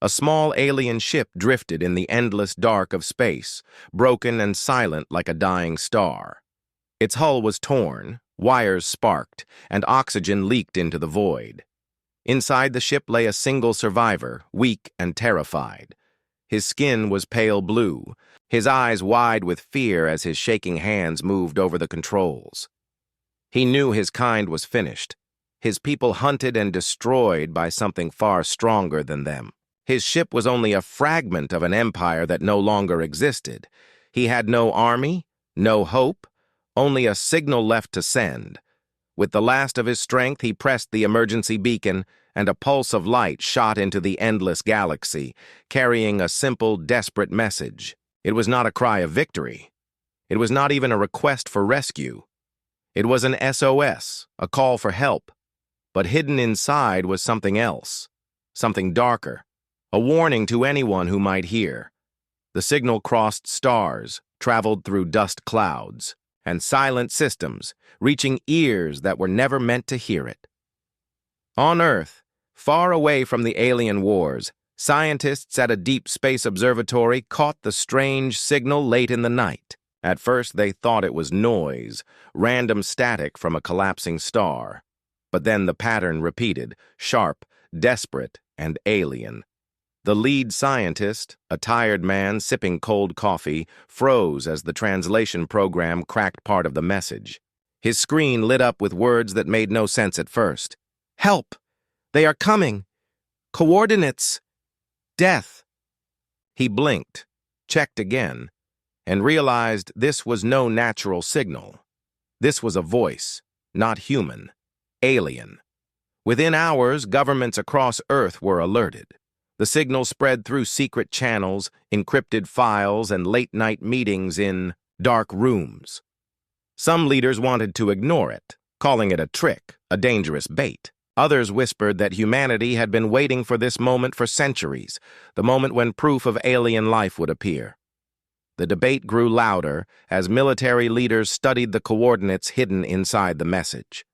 A small alien ship drifted in the endless dark of space, broken and silent like a dying star. Its hull was torn, wires sparked, and oxygen leaked into the void. Inside the ship lay a single survivor, weak and terrified. His skin was pale blue, his eyes wide with fear as his shaking hands moved over the controls. He knew his kind was finished, his people hunted and destroyed by something far stronger than them. His ship was only a fragment of an empire that no longer existed. He had no army, no hope, only a signal left to send. With the last of his strength, he pressed the emergency beacon, and a pulse of light shot into the endless galaxy, carrying a simple, desperate message. It was not a cry of victory. It was not even a request for rescue. It was an SOS, a call for help. But hidden inside was something else, something darker, a warning to anyone who might hear. The signal crossed stars, traveled through dust clouds, and silent systems, reaching ears that were never meant to hear it. On Earth, far away from the alien wars, scientists at a deep space observatory caught the strange signal late in the night. At first, they thought it was noise, random static from a collapsing star. But then the pattern repeated, sharp, desperate, and alien. The lead scientist, a tired man sipping cold coffee, froze as the translation program cracked part of the message. His screen lit up with words that made no sense at first. Help! They are coming! Coordinates! Death! He blinked, checked again, and realized this was no natural signal. This was a voice, not human, alien. Within hours, governments across Earth were alerted. The signal spread through secret channels, encrypted files, and late-night meetings in dark rooms. Some leaders wanted to ignore it, calling it a trick, a dangerous bait. Others whispered that humanity had been waiting for this moment for centuries, the moment when proof of alien life would appear. The debate grew louder as military leaders studied the coordinates hidden inside the message.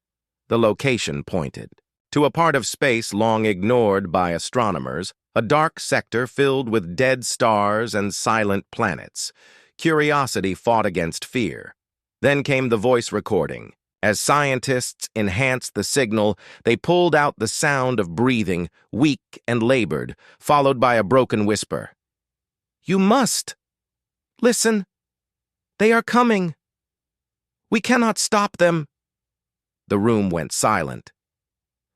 The location pointed to a part of space long ignored by astronomers, a dark sector filled with dead stars and silent planets. Curiosity fought against fear. Then came the voice recording. As scientists enhanced the signal, they pulled out the sound of breathing, weak and labored, followed by a broken whisper. You must! Listen! They are coming! We cannot stop them! The room went silent.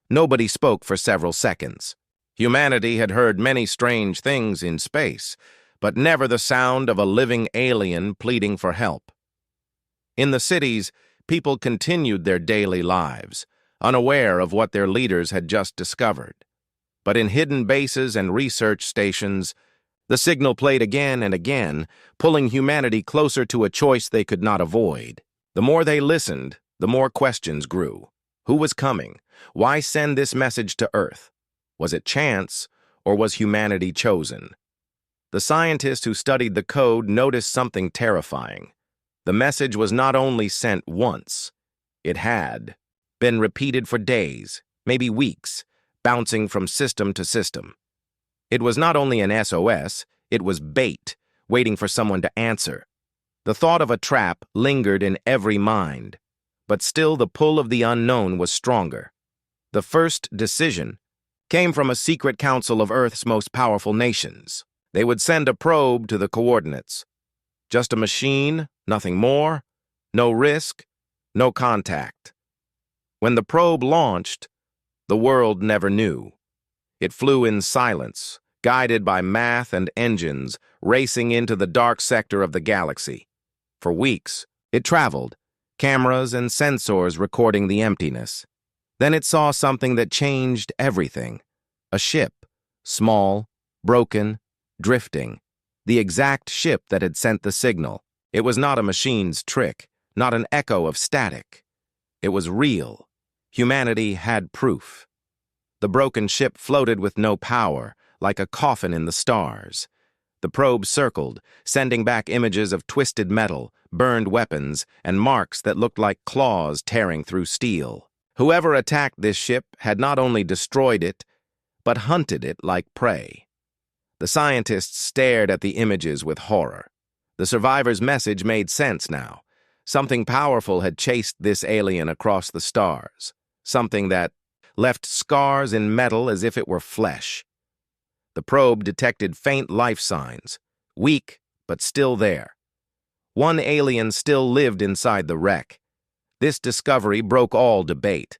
Nobody spoke for several seconds. Humanity had heard many strange things in space, but never the sound of a living alien pleading for help. In the cities, people continued their daily lives, unaware of what their leaders had just discovered. But in hidden bases and research stations, the signal played again and again, pulling humanity closer to a choice they could not avoid. The more they listened, the more questions grew. Who was coming? Why send this message to Earth? Was it chance, or was humanity chosen? The scientist who studied the code noticed something terrifying. The message was not only sent once, it had been repeated for days, maybe weeks, bouncing from system to system. It was not only an SOS, it was bait, waiting for someone to answer. The thought of a trap lingered in every mind, but still the pull of the unknown was stronger. The first decision came from a secret council of Earth's most powerful nations. They would send a probe to the coordinates. Just a machine, nothing more, no risk, no contact. When the probe launched, the world never knew. It flew in silence, guided by math and engines, racing into the dark sector of the galaxy. For weeks, it traveled, cameras and sensors recording the emptiness. Then it saw something that changed everything. A ship, small, broken, drifting. The exact ship that had sent the signal. It was not a machine's trick, not an echo of static. It was real. Humanity had proof. The broken ship floated with no power, like a coffin in the stars. The probe circled, sending back images of twisted metal, burned weapons, and marks that looked like claws tearing through steel. Whoever attacked this ship had not only destroyed it, but hunted it like prey. The scientists stared at the images with horror. The survivor's message made sense now. Something powerful had chased this alien across the stars. Something that left scars in metal as if it were flesh. The probe detected faint life signs, weak but still there. One alien still lived inside the wreck. This discovery broke all debate.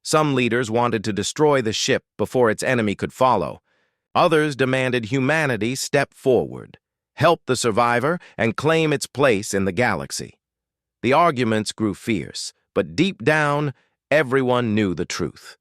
Some leaders wanted to destroy the ship before its enemy could follow. Others demanded humanity step forward, help the survivor, and claim its place in the galaxy. The arguments grew fierce, but deep down, everyone knew the truth.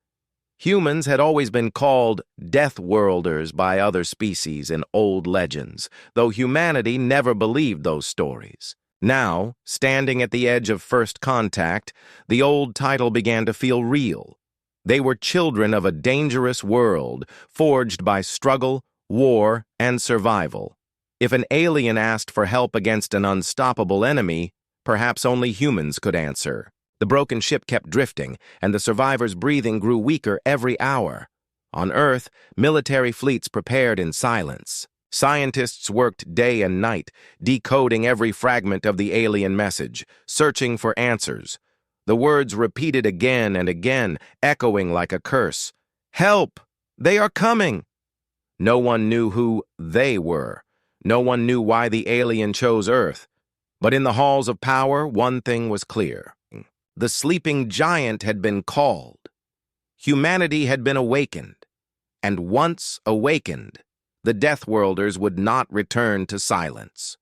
Humans had always been called Deathworlders by other species in old legends, though humanity never believed those stories. Now, standing at the edge of first contact, the old title began to feel real. They were children of a dangerous world, forged by struggle, war, and survival. If an alien asked for help against an unstoppable enemy, perhaps only humans could answer. The broken ship kept drifting, and the survivors' breathing grew weaker every hour. On Earth, military fleets prepared in silence. Scientists worked day and night, decoding every fragment of the alien message, searching for answers. The words repeated again and again, echoing like a curse. "Help! They are coming!" No one knew who they were. No one knew why the alien chose Earth. But in the halls of power, one thing was clear. The sleeping giant had been called. Humanity had been awakened. And once awakened, the Deathworlders would not return to silence.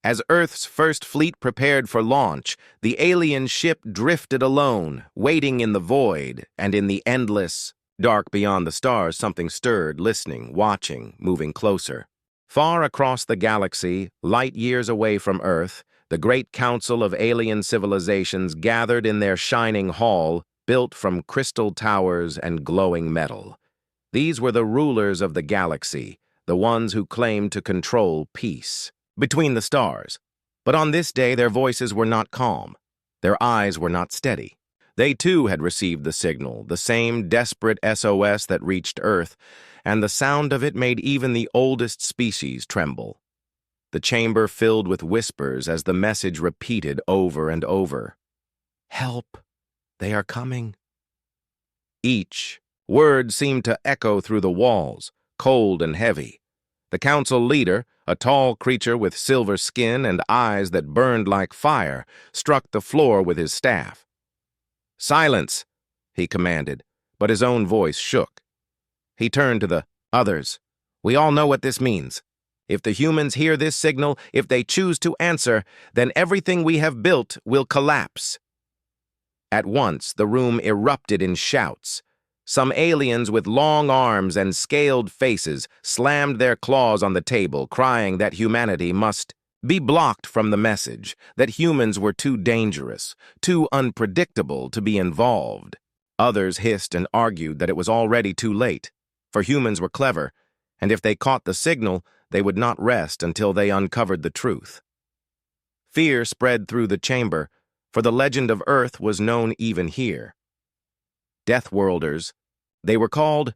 As Earth's first fleet prepared for launch, the alien ship drifted alone, waiting in the void, and in the endless, dark beyond the stars, something stirred, listening, watching, moving closer. Far across the galaxy, light years away from Earth, the great council of alien civilizations gathered in their shining hall, built from crystal towers and glowing metal. These were the rulers of the galaxy, the ones who claimed to control peace between the stars. But on this day, their voices were not calm. Their eyes were not steady. They too had received the signal, the same desperate SOS that reached Earth, and the sound of it made even the oldest species tremble. The chamber filled with whispers as the message repeated over and over. "Help! They are coming." Each word seemed to echo through the walls, cold and heavy. The council leader, a tall creature with silver skin and eyes that burned like fire, struck the floor with his staff. "Silence," he commanded, but his own voice shook. He turned to the others. "We all know what this means. If the humans hear this signal, if they choose to answer, then everything we have built will collapse." At once, the room erupted in shouts. Some aliens with long arms and scaled faces slammed their claws on the table, crying that humanity must be blocked from the message, that humans were too dangerous, too unpredictable to be involved. Others hissed and argued that it was already too late, for humans were clever, and if they caught the signal, they would not rest until they uncovered the truth. Fear spread through the chamber, for the legend of Earth was known even here. Deathworlders, they were called,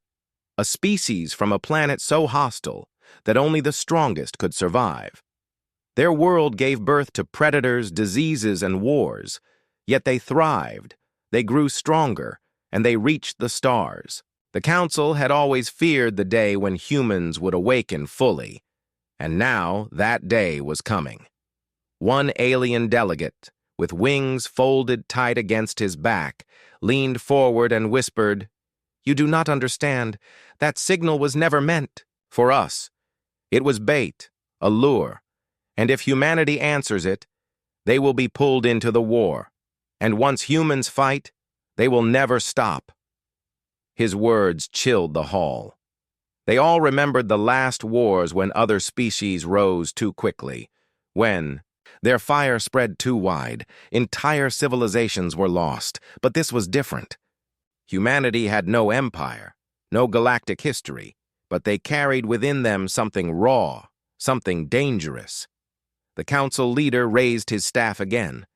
a species from a planet so hostile that only the strongest could survive. Their world gave birth to predators, diseases, and wars, yet they thrived, they grew stronger, and they reached the stars. The Council had always feared the day when humans would awaken fully, and now that day was coming. One alien delegate, with wings folded tight against his back, leaned forward and whispered, "You do not understand. That signal was never meant for us. It was bait, a lure, and if humanity answers it, they will be pulled into the war, and once humans fight, they will never stop." His words chilled the hall. They all remembered the last wars when other species rose too quickly, when their fire spread too wide, entire civilizations were lost, but this was different. Humanity had no empire, no galactic history, but they carried within them something raw, something dangerous. The council leader raised his staff again.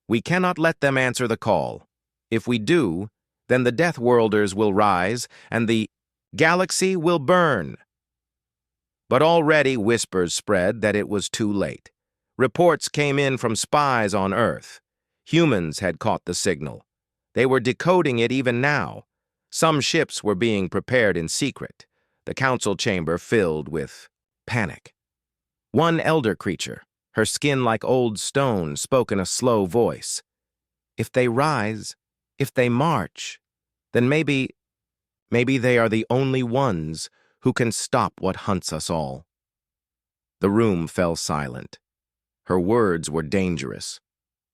"We cannot let them answer the call. If we do, then the Deathworlders will rise, and the galaxy will burn." But already whispers spread that it was too late. Reports came in from spies on Earth. Humans had caught the signal. They were decoding it even now. Some ships were being prepared in secret, the council chamber filled with panic. One elder creature, her skin like old stone, spoke in a slow voice. If they rise, if they march, then maybe they are the only ones who can stop what hunts us all. The room fell silent. Her words were dangerous.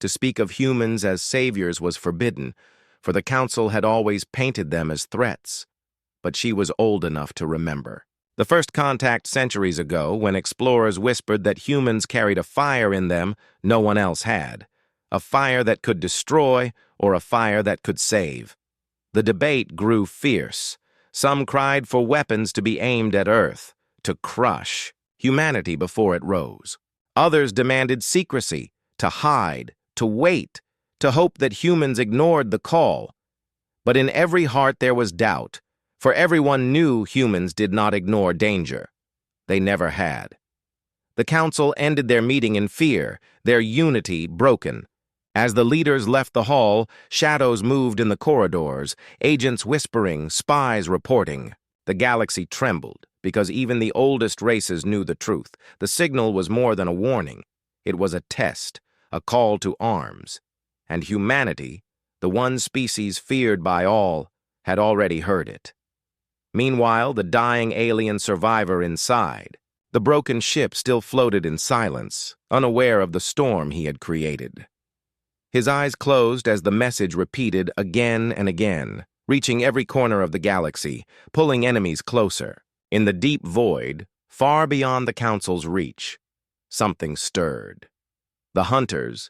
To speak of humans as saviors was forbidden, for the council had always painted them as threats. But she was old enough to remember. The first contact centuries ago, when explorers whispered that humans carried a fire in them no one else had. A fire that could destroy or a fire that could save. The debate grew fierce. Some cried for weapons to be aimed at Earth, to crush humanity before it rose. Others demanded secrecy, to hide, to wait, to hope that humans ignored the call. But in every heart there was doubt, for everyone knew humans did not ignore danger. They never had. The council ended their meeting in fear, their unity broken. As the leaders left the hall, shadows moved in the corridors, agents whispering, spies reporting. The galaxy trembled, because even the oldest races knew the truth. The signal was more than a warning. It was a test, a call to arms. And humanity, the one species feared by all, had already heard it. Meanwhile, the dying alien survivor inside, the broken ship still floated in silence, unaware of the storm he had created. His eyes closed as the message repeated again and again, reaching every corner of the galaxy, pulling enemies closer. In the deep void, far beyond the council's reach, something stirred. The hunters,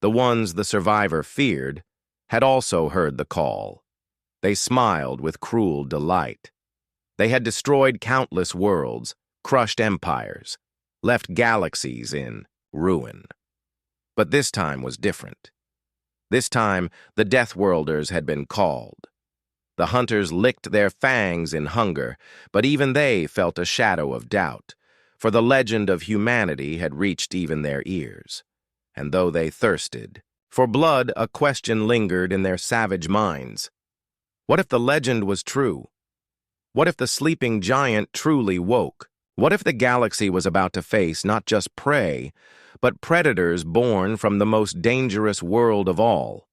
the ones the survivor feared, had also heard the call. They smiled with cruel delight. They had destroyed countless worlds, crushed empires, left galaxies in ruin. But this time was different. This time, the Deathworlders had been called. The hunters licked their fangs in hunger, but even they felt a shadow of doubt, for the legend of humanity had reached even their ears. And though they thirsted for blood, a question lingered in their savage minds. What if the legend was true? What if the sleeping giant truly woke? What if the galaxy was about to face not just prey, but predators born from the most dangerous world of all?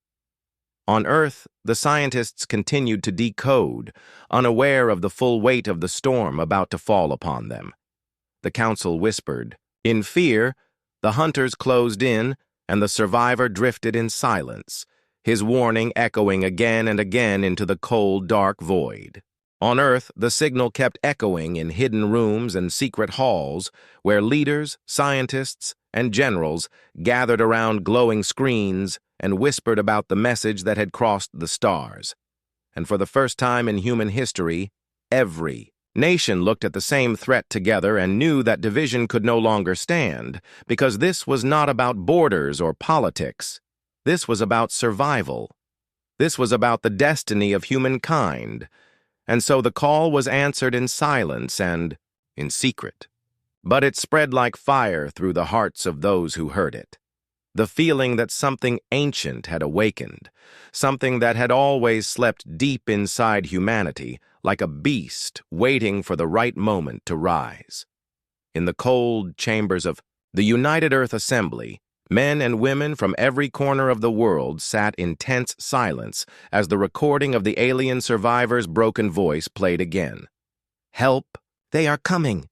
On Earth, the scientists continued to decode, unaware of the full weight of the storm about to fall upon them. The council whispered. In fear, the hunters closed in, and the survivor drifted in silence, his warning echoing again and again into the cold, dark void. On Earth, the signal kept echoing in hidden rooms and secret halls where leaders, scientists, and generals gathered around glowing screens and whispered about the message that had crossed the stars. And for the first time in human history, every nation looked at the same threat together and knew that division could no longer stand, because this was not about borders or politics. This was about survival. This was about the destiny of humankind. And so the call was answered in silence and in secret. But it spread like fire through the hearts of those who heard it. The feeling that something ancient had awakened, something that had always slept deep inside humanity, like a beast waiting for the right moment to rise. In the cold chambers of the United Earth Assembly, men and women from every corner of the world sat in tense silence as the recording of the alien survivor's broken voice played again. Help! They are coming!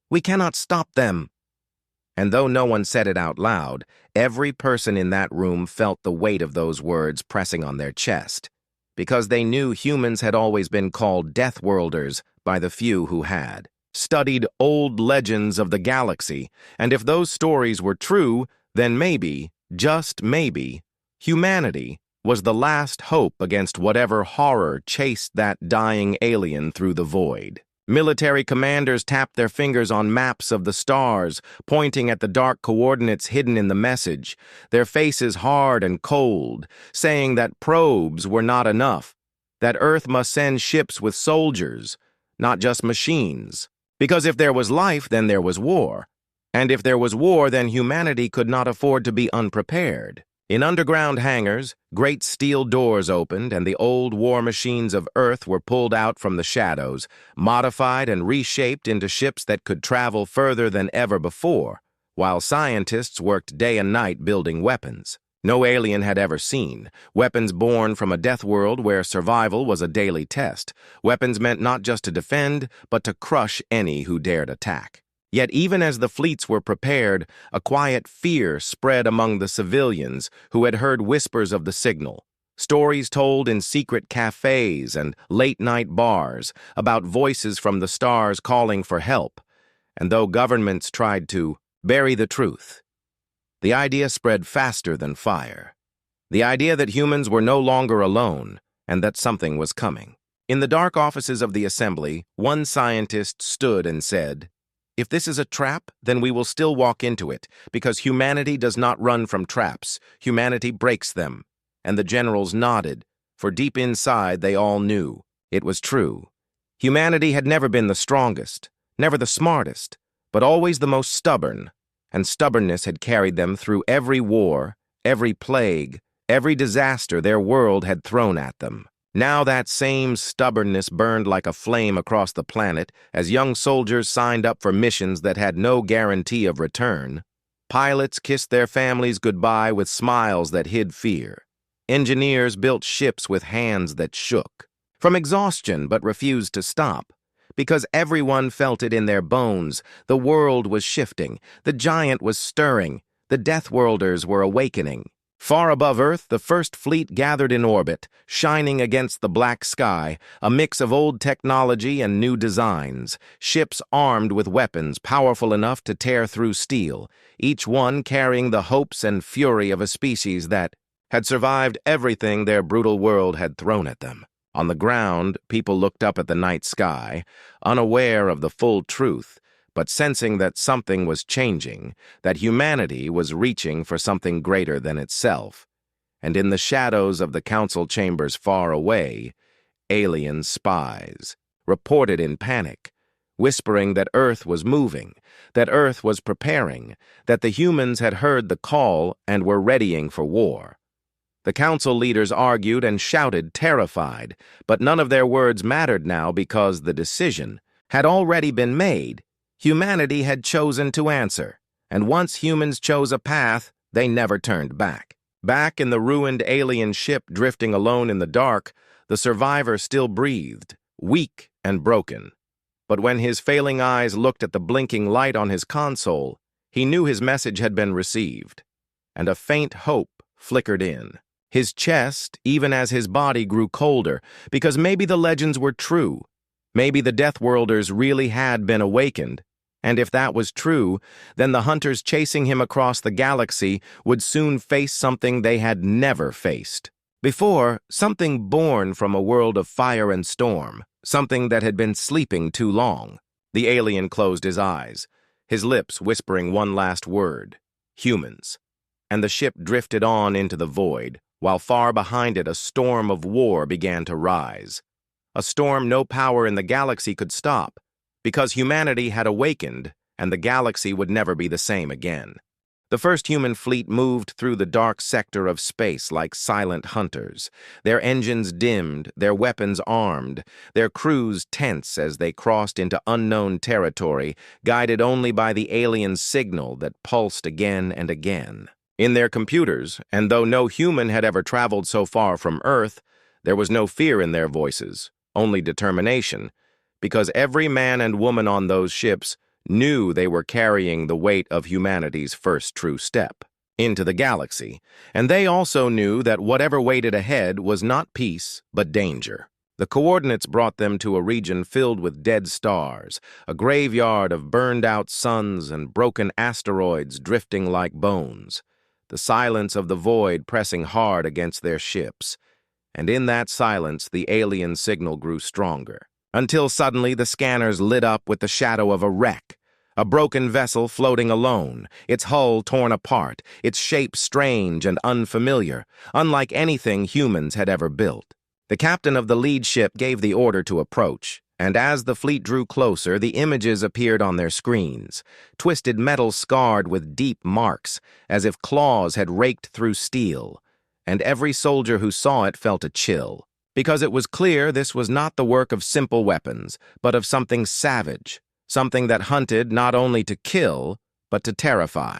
We cannot stop them! And though no one said it out loud, every person in that room felt the weight of those words pressing on their chest, because they knew humans had always been called Deathworlders by the few who had studied old legends of the galaxy, and if those stories were true, then maybe, just maybe, humanity was the last hope against whatever horror chased that dying alien through the void. Military commanders tapped their fingers on maps of the stars, pointing at the dark coordinates hidden in the message, their faces hard and cold, saying that probes were not enough, that Earth must send ships with soldiers, not just machines, Because if there was life, then there was war. And if there was war, then humanity could not afford to be unprepared. In underground hangars, great steel doors opened and the old war machines of Earth were pulled out from the shadows, modified and reshaped into ships that could travel further than ever before, while scientists worked day and night building weapons no alien had ever seen, weapons born from a death world where survival was a daily test, weapons meant not just to defend, but to crush any who dared attack. Yet even as the fleets were prepared, a quiet fear spread among the civilians who had heard whispers of the signal, stories told in secret cafes and late-night bars about voices from the stars calling for help. And though governments tried to bury the truth, the idea spread faster than fire. The idea that humans were no longer alone and that something was coming. In the dark offices of the assembly, one scientist stood and said, "If this is a trap, then we will still walk into it, because humanity does not run from traps. Humanity breaks them." And the generals nodded, for deep inside they all knew it was true. Humanity had never been the strongest, never the smartest, but always the most stubborn, and stubbornness had carried them through every war, every plague, every disaster their world had thrown at them. Now that same stubbornness burned like a flame across the planet as young soldiers signed up for missions that had no guarantee of return. Pilots kissed their families goodbye with smiles that hid fear. Engineers built ships with hands that shook from exhaustion but refused to stop. Because everyone felt it in their bones, the world was shifting, the giant was stirring, the Deathworlders were awakening. Far above Earth, the first fleet gathered in orbit, shining against the black sky, a mix of old technology and new designs, ships armed with weapons powerful enough to tear through steel, each one carrying the hopes and fury of a species that had survived everything their brutal world had thrown at them. On the ground, people looked up at the night sky, unaware of the full truth, but sensing that something was changing, that humanity was reaching for something greater than itself. And in the shadows of the council chambers far away, alien spies reported in panic, whispering that Earth was moving, that Earth was preparing, that the humans had heard the call and were readying for war. The council leaders argued and shouted, terrified, but none of their words mattered now because the decision had already been made. Humanity had chosen to answer, and once humans chose a path, they never turned back. Back in the ruined alien ship drifting alone in the dark, the survivor still breathed, weak and broken. But when his failing eyes looked at the blinking light on his console, he knew his message had been received, and a faint hope flickered in his chest, even as his body grew colder, because maybe the legends were true. Maybe the Deathworlders really had been awakened. And if that was true, then the hunters chasing him across the galaxy would soon face something they had never faced before, something born from a world of fire and storm, something that had been sleeping too long. The alien closed his eyes, his lips whispering one last word, humans. And the ship drifted on into the void, while far behind it a storm of war began to rise. A storm no power in the galaxy could stop, because humanity had awakened and the galaxy would never be the same again. The first human fleet moved through the dark sector of space like silent hunters, their engines dimmed, their weapons armed, their crews tense as they crossed into unknown territory, guided only by the alien signal that pulsed again and again. In their computers, and though no human had ever traveled so far from Earth, there was no fear in their voices, only determination, because every man and woman on those ships knew they were carrying the weight of humanity's first true step into the galaxy, and they also knew that whatever waited ahead was not peace, but danger. The coordinates brought them to a region filled with dead stars, a graveyard of burned-out suns and broken asteroids drifting like bones. The silence of the void pressing hard against their ships. And in that silence, the alien signal grew stronger, until suddenly the scanners lit up with the shadow of a wreck, a broken vessel floating alone, its hull torn apart, its shape strange and unfamiliar, unlike anything humans had ever built. The captain of the lead ship gave the order to approach, And as the fleet drew closer, the images appeared on their screens, twisted metal scarred with deep marks, as if claws had raked through steel, and every soldier who saw it felt a chill, because it was clear this was not the work of simple weapons, but of something savage, something that hunted not only to kill, but to terrify.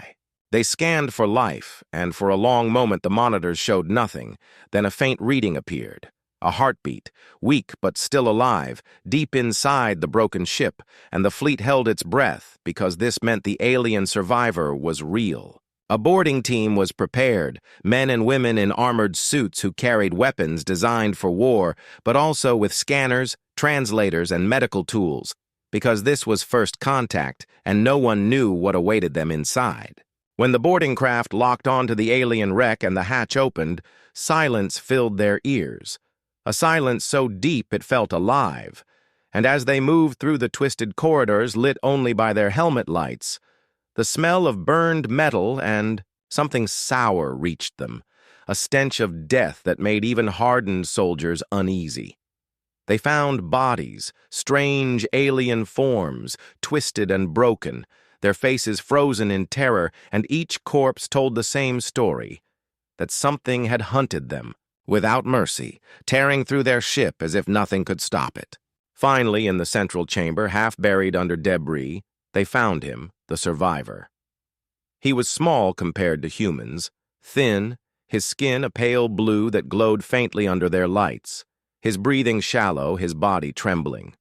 They scanned for life, and for a long moment the monitors showed nothing. Then a faint reading appeared. A heartbeat, weak but still alive, deep inside the broken ship, and the fleet held its breath because this meant the alien survivor was real. A boarding team was prepared, men and women in armored suits who carried weapons designed for war, but also with scanners, translators, and medical tools, because this was first contact and no one knew what awaited them inside. When the boarding craft locked onto the alien wreck and the hatch opened, silence filled their ears. A silence so deep it felt alive, and as they moved through the twisted corridors lit only by their helmet lights, the smell of burned metal and something sour reached them, a stench of death that made even hardened soldiers uneasy. They found bodies, strange alien forms, twisted and broken, their faces frozen in terror, and each corpse told the same story, that something had hunted them, without mercy, tearing through their ship as if nothing could stop it. Finally, in the central chamber, half buried under debris, they found him, the survivor. He was small compared to humans, thin, his skin a pale blue that glowed faintly under their lights, his breathing shallow, his body trembling.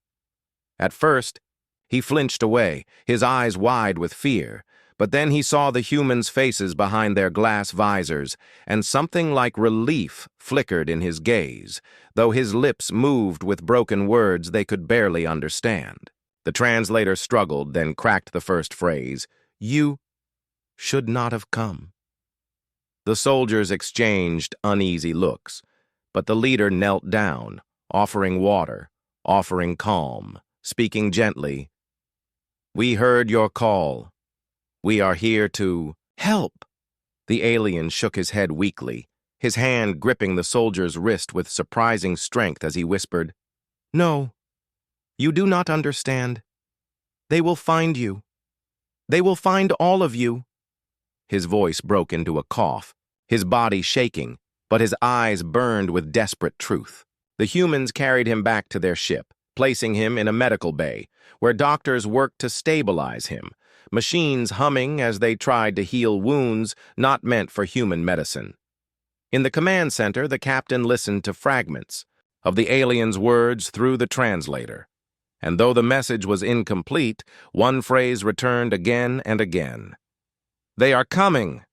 At first, he flinched away, his eyes wide with fear, but then he saw the humans' faces behind their glass visors, and something like relief flickered in his gaze, though his lips moved with broken words they could barely understand. The translator struggled, then cracked the first phrase, "You should not have come." The soldiers exchanged uneasy looks, but the leader knelt down, offering water, offering calm, speaking gently, "We heard your call. We are here to help." The alien shook his head weakly, his hand gripping the soldier's wrist with surprising strength as he whispered, "No, you do not understand. They will find you. They will find all of you." His voice broke into a cough, his body shaking, but his eyes burned with desperate truth. The humans carried him back to their ship, placing him in a medical bay, where doctors worked to stabilize him, machines humming as they tried to heal wounds not meant for human medicine. In the command center, the captain listened to fragments of the alien's words through the translator, and though the message was incomplete, one phrase returned again and again. "They are coming."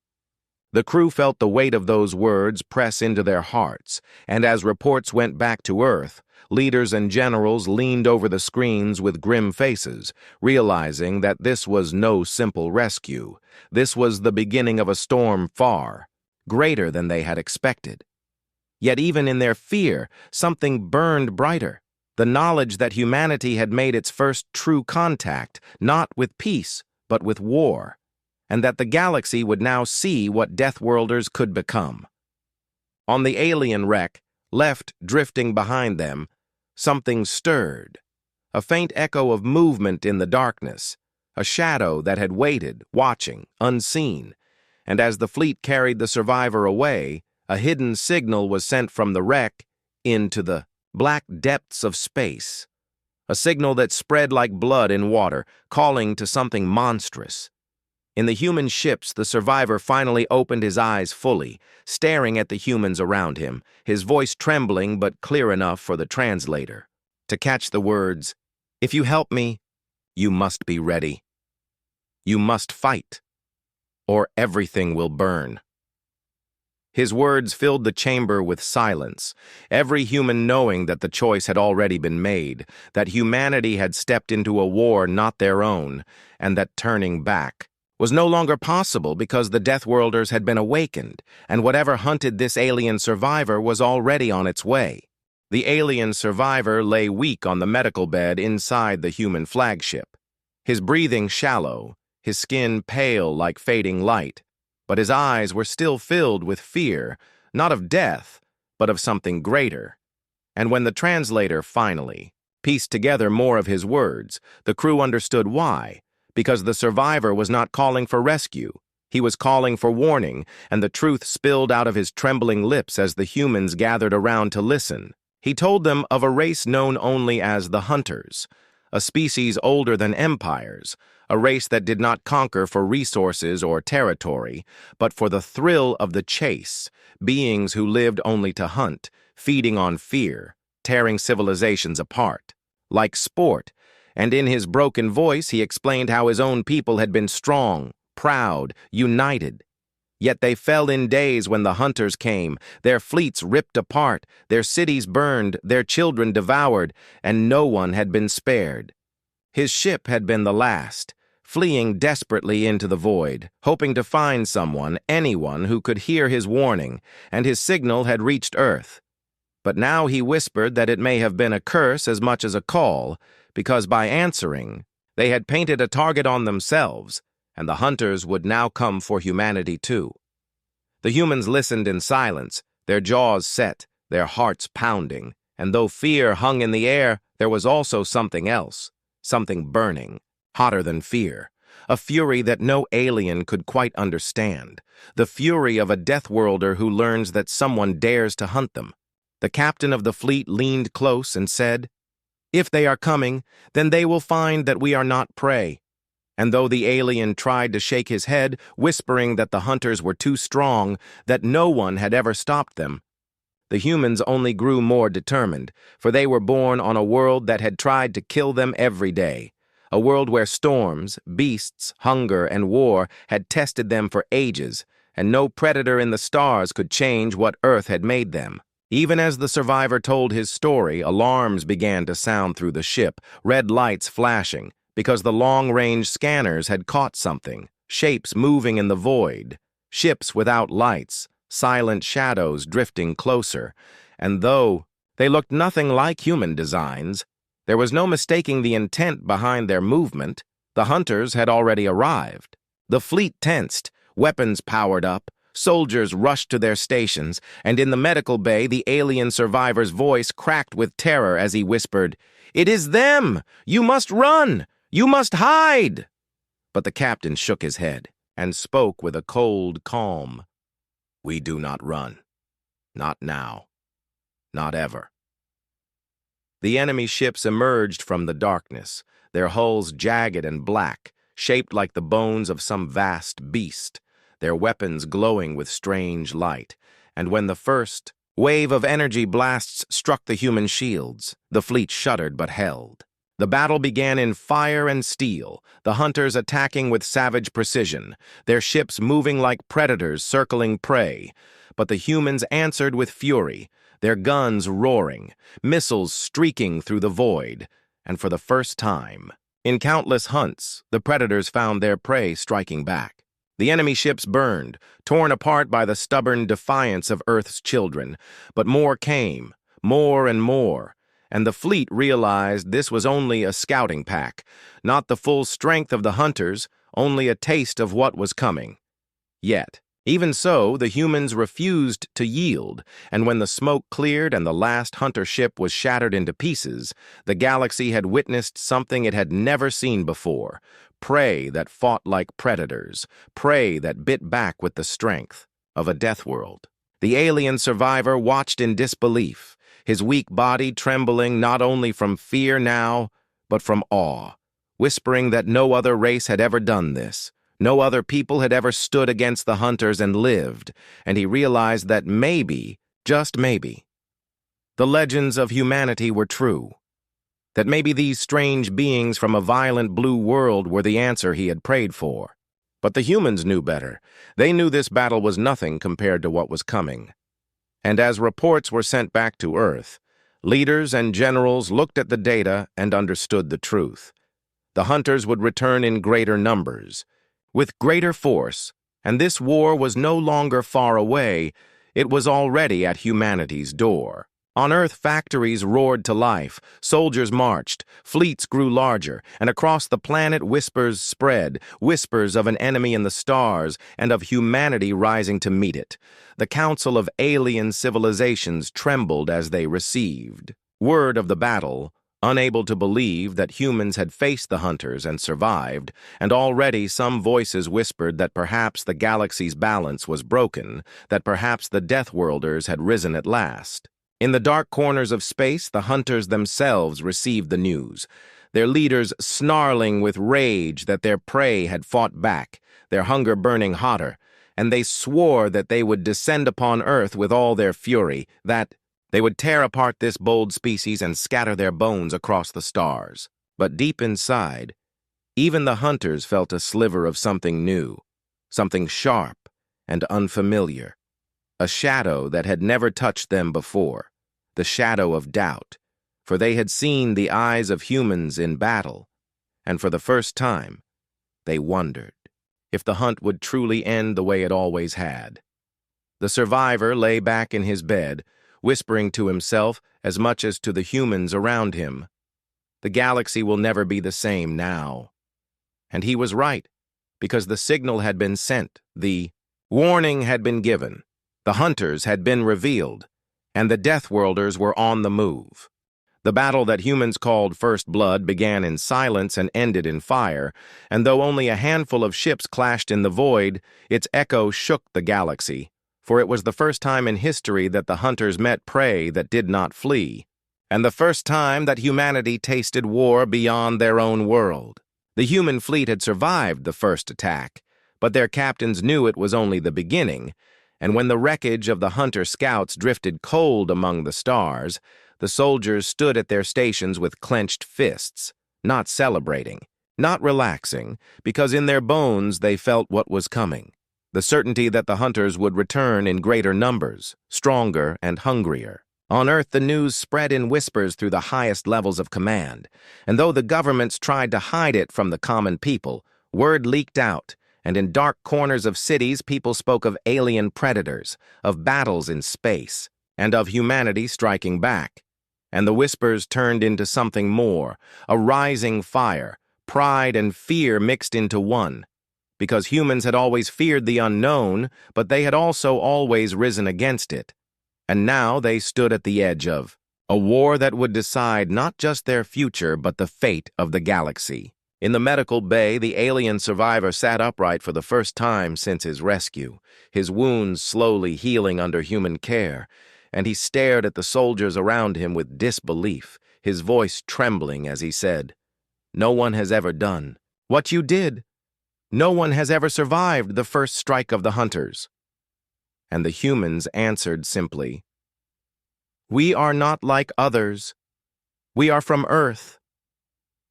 The crew felt the weight of those words press into their hearts, and as reports went back to Earth, leaders and generals leaned over the screens with grim faces, realizing that this was no simple rescue. This was the beginning of a storm far greater than they had expected. Yet even in their fear, something burned brighter, the knowledge that humanity had made its first true contact, not with peace, but with war, and that the galaxy would now see what Deathworlders could become. On the alien wreck, left drifting behind them, something stirred, a faint echo of movement in the darkness, a shadow that had waited, watching, unseen, and as the fleet carried the survivor away, a hidden signal was sent from the wreck into the black depths of space, a signal that spread like blood in water, calling to something monstrous. In the human ships, the survivor finally opened his eyes fully, staring at the humans around him, his voice trembling but clear enough for the translator to catch the words, "If you help me, you must be ready. You must fight, or everything will burn." His words filled the chamber with silence, every human knowing that the choice had already been made, that humanity had stepped into a war not their own, and that turning back was no longer possible because the Deathworlders had been awakened, and whatever hunted this alien survivor was already on its way. The alien survivor lay weak on the medical bed inside the human flagship, his breathing shallow, his skin pale like fading light, but his eyes were still filled with fear, not of death, but of something greater. And when the translator finally, pieced together more of his words. The crew understood why, because the survivor was not calling for rescue. He was calling for warning, and the truth spilled out of his trembling lips as the humans gathered around to listen. He told them of a race known only as the Hunters, a species older than empires, a race that did not conquer for resources or territory, but for the thrill of the chase, beings who lived only to hunt, feeding on fear, tearing civilizations apart. Like sport, and in his broken voice he explained how his own people had been strong, proud, united. Yet they fell in days when the hunters came, their fleets ripped apart, their cities burned, their children devoured, and no one had been spared. His ship had been the last, fleeing desperately into the void, hoping to find someone, anyone who could hear his warning, and his signal had reached Earth. But now he whispered that it may have been a curse as much as a call, because by answering, they had painted a target on themselves, and the hunters would now come for humanity too. The humans listened in silence, their jaws set, their hearts pounding, and though fear hung in the air, there was also something else, something burning, hotter than fear, a fury that no alien could quite understand, the fury of a Deathworlder who learns that someone dares to hunt them. The captain of the fleet leaned close and said, "If they are coming, then they will find that we are not prey." And though the alien tried to shake his head, whispering that the hunters were too strong, that no one had ever stopped them, the humans only grew more determined, for they were born on a world that had tried to kill them every day, a world where storms, beasts, hunger, and war had tested them for ages, and no predator in the stars could change what Earth had made them. Even as the survivor told his story, alarms began to sound through the ship, red lights flashing, because the long-range scanners had caught something, shapes moving in the void, ships without lights, silent shadows drifting closer, and though they looked nothing like human designs, there was no mistaking the intent behind their movement. The hunters had already arrived. The fleet tensed, weapons powered up, soldiers rushed to their stations, and in the medical bay the alien survivor's voice cracked with terror as he whispered, "It is them! You must run! You must hide!" But the captain shook his head and spoke with a cold calm. "We do not run. Not now. Not ever." The enemy ships emerged from the darkness, their hulls jagged and black, shaped like the bones of some vast beast, their weapons glowing with strange light. And when the first wave of energy blasts struck the human shields, the fleet shuddered but held. The battle began in fire and steel, the hunters attacking with savage precision, their ships moving like predators circling prey. But the humans answered with fury, their guns roaring, missiles streaking through the void. And for the first time, in countless hunts, the predators found their prey striking back. The enemy ships burned, torn apart by the stubborn defiance of Earth's children. But more came, more and more. And the fleet realized this was only a scouting pack, not the full strength of the hunters, only a taste of what was coming. Yet, even so, the humans refused to yield, and when the smoke cleared and the last hunter ship was shattered into pieces, the galaxy had witnessed something it had never seen before, prey that fought like predators, prey that bit back with the strength of a death world. The alien survivor watched in disbelief, his weak body trembling not only from fear now, but from awe, whispering that no other race had ever done this, no other people had ever stood against the hunters and lived, and he realized that maybe, just maybe, the legends of humanity were true, that maybe these strange beings from a violent blue world were the answer he had prayed for. But the humans knew better. They knew this battle was nothing compared to what was coming. And as reports were sent back to Earth, leaders and generals looked at the data and understood the truth. The hunters would return in greater numbers, with greater force, and this war was no longer far away, it was already at humanity's door. On Earth, factories roared to life, soldiers marched, fleets grew larger, and across the planet whispers spread, whispers of an enemy in the stars and of humanity rising to meet it. The council of alien civilizations trembled as they received word of the battle, unable to believe that humans had faced the hunters and survived, and already some voices whispered that perhaps the galaxy's balance was broken, that perhaps the Deathworlders had risen at last. In the dark corners of space, the hunters themselves received the news, their leaders snarling with rage that their prey had fought back, their hunger burning hotter, and they swore that they would descend upon Earth with all their fury, that they would tear apart this bold species and scatter their bones across the stars. But deep inside, even the hunters felt a sliver of something new, something sharp and unfamiliar, a shadow that had never touched them before, the shadow of doubt, for they had seen the eyes of humans in battle, and for the first time, they wondered if the hunt would truly end the way it always had. The survivor lay back in his bed, whispering to himself as much as to the humans around him, "The galaxy will never be the same now." And he was right, because the signal had been sent, the warning had been given, the hunters had been revealed, and the Deathworlders were on the move. The battle that humans called First Blood began in silence and ended in fire, and though only a handful of ships clashed in the void, its echo shook the galaxy, for it was the first time in history that the hunters met prey that did not flee, and the first time that humanity tasted war beyond their own world. The human fleet had survived the first attack, but their captains knew it was only the beginning, and when the wreckage of the hunter scouts drifted cold among the stars, the soldiers stood at their stations with clenched fists, not celebrating, not relaxing, because in their bones they felt what was coming. The certainty that the hunters would return in greater numbers, stronger and hungrier. On Earth, the news spread in whispers through the highest levels of command, and though the governments tried to hide it from the common people, word leaked out, and in dark corners of cities people spoke of alien predators, of battles in space, and of humanity striking back. And the whispers turned into something more, a rising fire, pride and fear mixed into one, because humans had always feared the unknown, but they had also always risen against it. And now they stood at the edge of a war that would decide not just their future, but the fate of the galaxy. In the medical bay, the alien survivor sat upright for the first time since his rescue, his wounds slowly healing under human care, and he stared at the soldiers around him with disbelief, his voice trembling as he said, "No one has ever done what you did. No one has ever survived the first strike of the hunters." And the humans answered simply, "We are not like others. We are from Earth."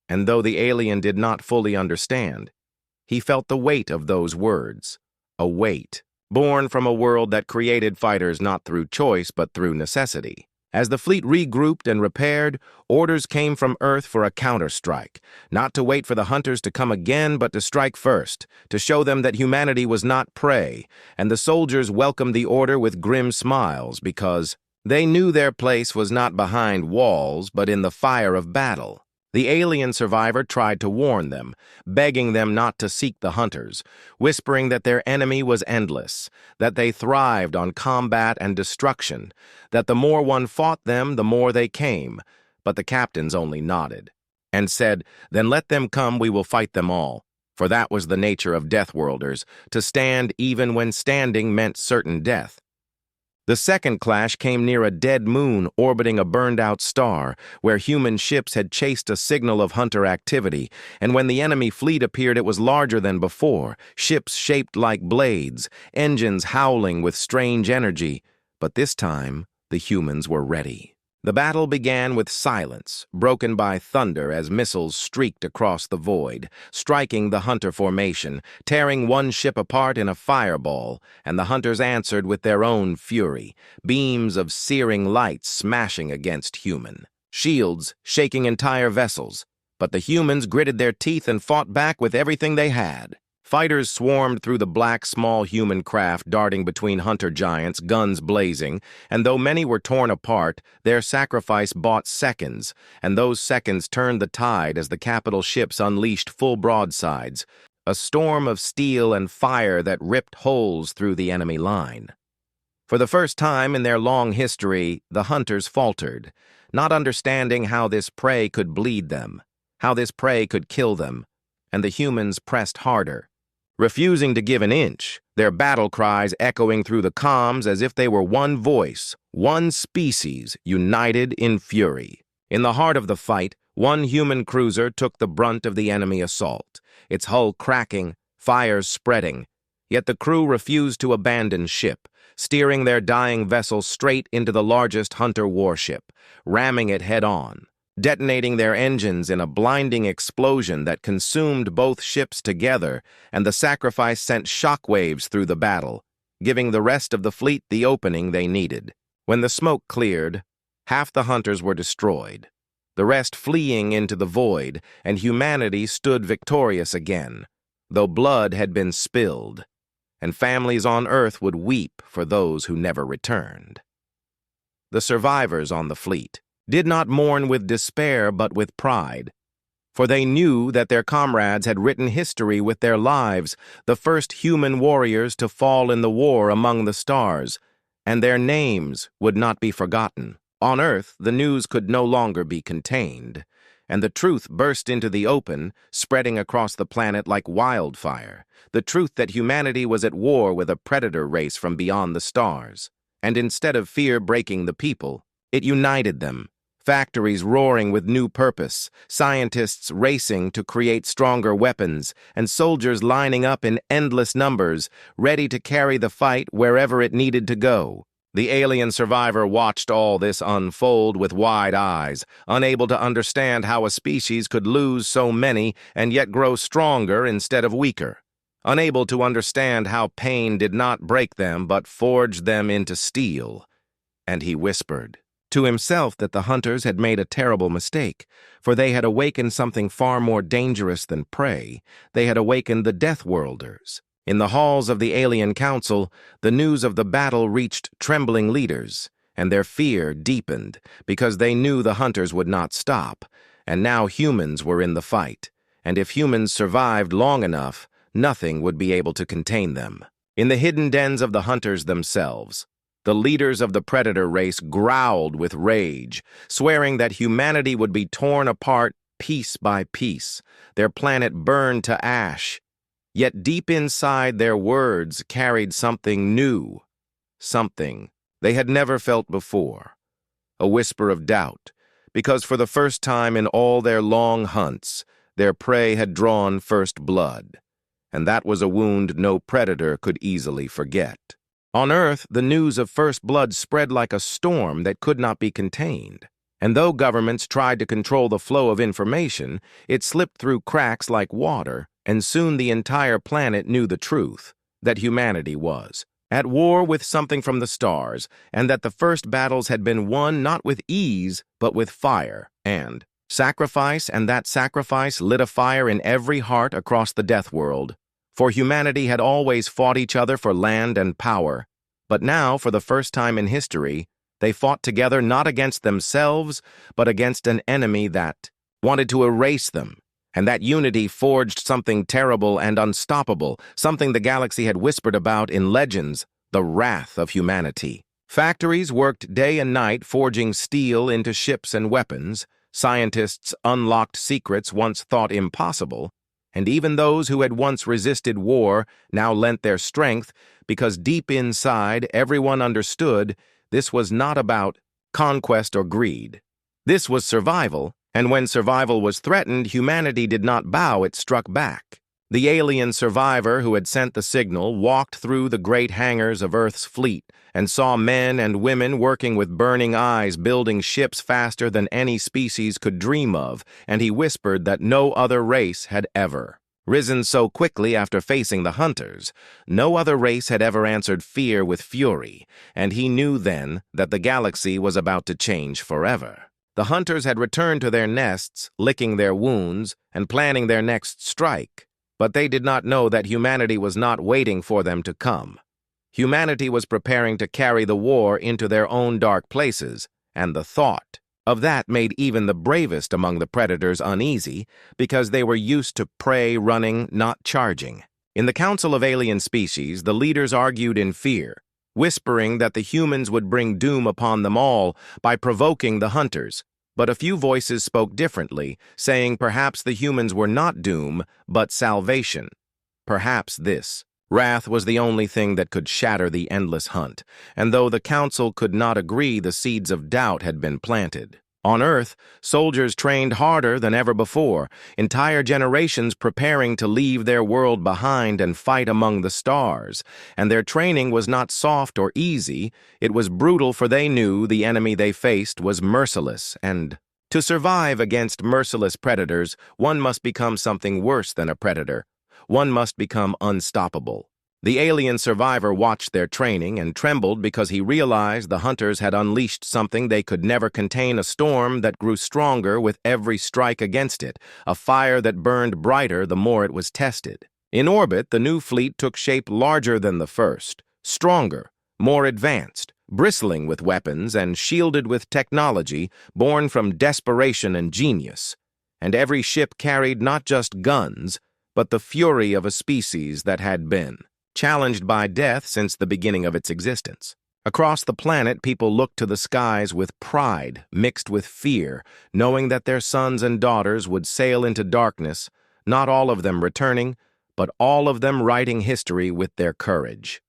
And though the alien did not fully understand, he felt the weight of those words, a weight born from a world that created fighters not through choice but through necessity. As the fleet regrouped and repaired, orders came from Earth for a counterstrike, not to wait for the hunters to come again, but to strike first, to show them that humanity was not prey, and the soldiers welcomed the order with grim smiles because they knew their place was not behind walls, but in the fire of battle. The alien survivor tried to warn them, begging them not to seek the hunters, whispering that their enemy was endless, that they thrived on combat and destruction, that the more one fought them, the more they came. But the captains only nodded and said, "Then let them come, we will fight them all." For that was the nature of Deathworlders, to stand even when standing meant certain death. The second clash came near a dead moon orbiting a burned-out star, where human ships had chased a signal of hunter activity, and when the enemy fleet appeared it was larger than before, ships shaped like blades, engines howling with strange energy. But this time, the humans were ready. The battle began with silence, broken by thunder as missiles streaked across the void, striking the hunter formation, tearing one ship apart in a fireball, and the hunters answered with their own fury, beams of searing light smashing against human, shields shaking entire vessels. But the humans gritted their teeth and fought back with everything they had. Fighters swarmed through the black, small human craft darting between hunter giants, guns blazing, and though many were torn apart, their sacrifice bought seconds, and those seconds turned the tide as the capital ships unleashed full broadsides, a storm of steel and fire that ripped holes through the enemy line. For the first time in their long history, the hunters faltered. not understanding how this prey could bleed them, how this prey could kill them, and the humans pressed harder, refusing to give an inch, their battle cries echoing through the comms as if they were one voice, one species, united in fury. In the heart of the fight, one human cruiser took the brunt of the enemy assault, its hull cracking, fires spreading, yet the crew refused to abandon ship, steering their dying vessel straight into the largest hunter warship, ramming it head-on, detonating their engines in a blinding explosion that consumed both ships together, and the sacrifice sent shockwaves through the battle, giving the rest of the fleet the opening they needed. When the smoke cleared, half the hunters were destroyed, the rest fleeing into the void, and humanity stood victorious again, though blood had been spilled, and families on Earth would weep for those who never returned. The survivors on the fleet did not mourn with despair but with pride, for they knew that their comrades had written history with their lives, the first human warriors to fall in the war among the stars, and their names would not be forgotten. On Earth, the news could no longer be contained, and the truth burst into the open, spreading across the planet like wildfire, the truth that humanity was at war with a predator race from beyond the stars. And instead of fear breaking the people, it united them, factories roaring with new purpose, scientists racing to create stronger weapons, and soldiers lining up in endless numbers, ready to carry the fight wherever it needed to go. The alien survivor watched all this unfold with wide eyes, unable to understand how a species could lose so many and yet grow stronger instead of weaker, unable to understand how pain did not break them but forged them into steel. And he whispered to himself that the hunters had made a terrible mistake, for they had awakened something far more dangerous than prey. They had awakened the Deathworlders. In the halls of the Alien Council, the news of the battle reached trembling leaders, and their fear deepened because they knew the hunters would not stop, and now humans were in the fight, and if humans survived long enough, nothing would be able to contain them. In the hidden dens of the hunters themselves, the leaders of the predator race growled with rage, swearing that humanity would be torn apart piece by piece, their planet burned to ash. Yet deep inside their words carried something new, something they had never felt before, a whisper of doubt, because for the first time in all their long hunts, their prey had drawn first blood, and that was a wound no predator could easily forget. On Earth, the news of first blood spread like a storm that could not be contained, and though governments tried to control the flow of information, it slipped through cracks like water, and soon the entire planet knew the truth, that humanity was at war with something from the stars, and that the first battles had been won not with ease, but with fire and sacrifice, and that sacrifice lit a fire in every heart across the death world. For humanity had always fought each other for land and power, but now, for the first time in history, they fought together not against themselves, but against an enemy that wanted to erase them. And that unity forged something terrible and unstoppable, something the galaxy had whispered about in legends, the wrath of humanity. Factories worked day and night forging steel into ships and weapons, scientists unlocked secrets once thought impossible, and even those who had once resisted war now lent their strength because deep inside everyone understood this was not about conquest or greed. This was survival. And when survival was threatened, humanity did not bow, it struck back. The alien survivor who had sent the signal walked through the great hangars of Earth's fleet and saw men and women working with burning eyes, building ships faster than any species could dream of, and he whispered that no other race had ever risen so quickly after facing the hunters. No other race had ever answered fear with fury, and he knew then that the galaxy was about to change forever. The hunters had returned to their nests, licking their wounds and planning their next strike, but they did not know that humanity was not waiting for them to come. Humanity was preparing to carry the war into their own dark places, and the thought of that made even the bravest among the predators uneasy because they were used to prey running, not charging. In the Council of Alien Species, the leaders argued in fear. whispering that the humans would bring doom upon them all by provoking the hunters. But a few voices spoke differently, saying perhaps the humans were not doom, but salvation. Perhaps this. Wrath was the only thing that could shatter the endless hunt, and though the council could not agree, the seeds of doubt had been planted. On Earth, soldiers trained harder than ever before, entire generations preparing to leave their world behind and fight among the stars. And their training was not soft or easy, it was brutal, for they knew the enemy they faced was merciless, and to survive against merciless predators, one must become something worse than a predator. One must become unstoppable. The alien survivor watched their training and trembled because he realized the hunters had unleashed something they could never contain, a storm that grew stronger with every strike against it, a fire that burned brighter the more it was tested. In orbit, the new fleet took shape larger than the first, stronger, more advanced, bristling with weapons and shielded with technology born from desperation and genius. And every ship carried not just guns, but the fury of a species that had been challenged by death since the beginning of its existence. Across the planet, people looked to the skies with pride mixed with fear, knowing that their sons and daughters would sail into darkness, not all of them returning, but all of them writing history with their courage.